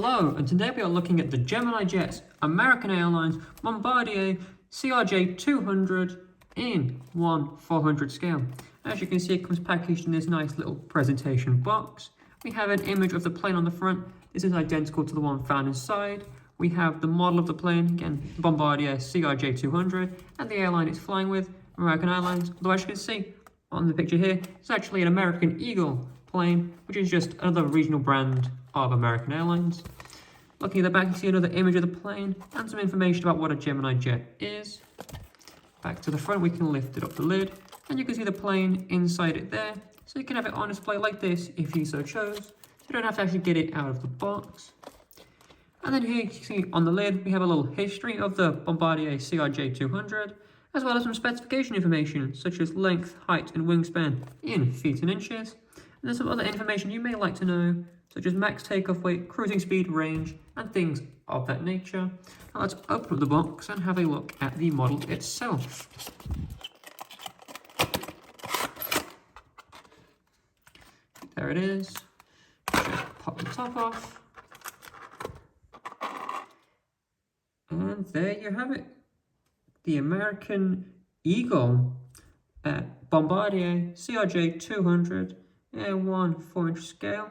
Hello, and today we are looking at the Gemini Jets American Airlines Bombardier CRJ-200 in 1/400 scale. As you can see, it comes packaged in this nice little presentation box. We have an image of the plane on the front. This is identical to the one found inside. We have the model of the plane, again, Bombardier CRJ-200, and the airline it's flying with, American Airlines. Although as you can see on the picture here, it's actually an American Eagle plane, which is just another regional brand of American Airlines. Looking at the back, you see another image of the plane and some information about what a Gemini jet is. Back to the front, we can lift it up the lid, and you can see the plane inside it there. So you can have it on display like this if you so chose. You don't have to actually get it out of the box. And then here you can see on the lid, we have a little history of the Bombardier CRJ-200, as well as some specification information, such as length, height, and wingspan in feet and inches. And there's some other information you may like to know, such as max takeoff weight, cruising speed, range, and things of that nature. Now let's open up the box and have a look at the model itself. There it is. Just pop the top off. And there you have it. The American Eagle Bombardier CRJ-200 in 1/4 scale.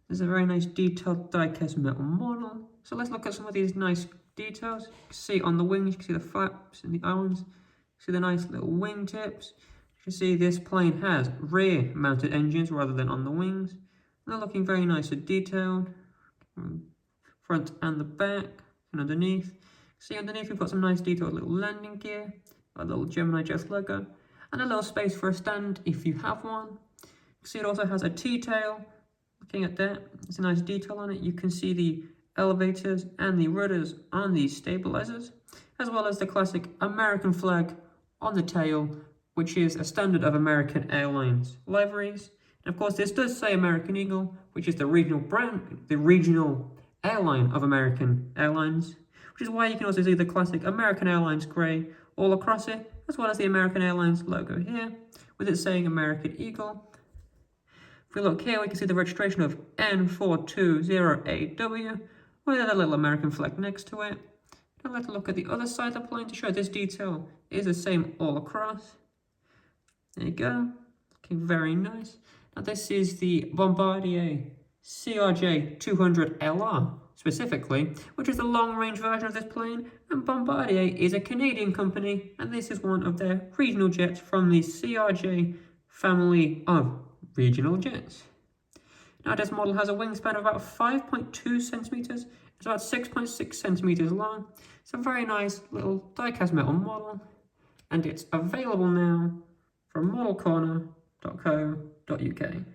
There's a very nice detailed die-cast metal model. So let's look at some of these nice details. You can see on the wings, you can see the flaps and the arms. You can see the nice little wing tips. You can see this plane has rear-mounted engines rather than on the wings. And they're looking very nice and detailed. Front and the back and underneath. See underneath we've got some nice detailed little landing gear, a little Gemini Jets logo, and a little space for a stand if you have one. You can see it also has a T-tail. Looking at that, there's a nice detail on it. You can see the elevators and the rudders on these stabilizers, as well as the classic American flag on the tail, which is a standard of American Airlines liveries. And of course, this does say American Eagle, which is the regional brand, the regional airline of American Airlines, which is why you can also see the classic American Airlines grey all across it, as well as the American Airlines logo here, with it saying American Eagle. If we look here, we can see the registration of N420AW, with a little American flag next to it. Now let's look at the other side of the plane to show this detail is the same all across. There you go, looking very nice. Now this is the Bombardier CRJ-200LR specifically, which is the long-range version of this plane, and Bombardier is a Canadian company, and this is one of their regional jets from the CRJ family of regional jets. Now this model has a wingspan of about 5.2 centimeters. It's about 6.6 centimeters long. It's a very nice little die-cast metal model, and it's available now from modelcorner.co.uk.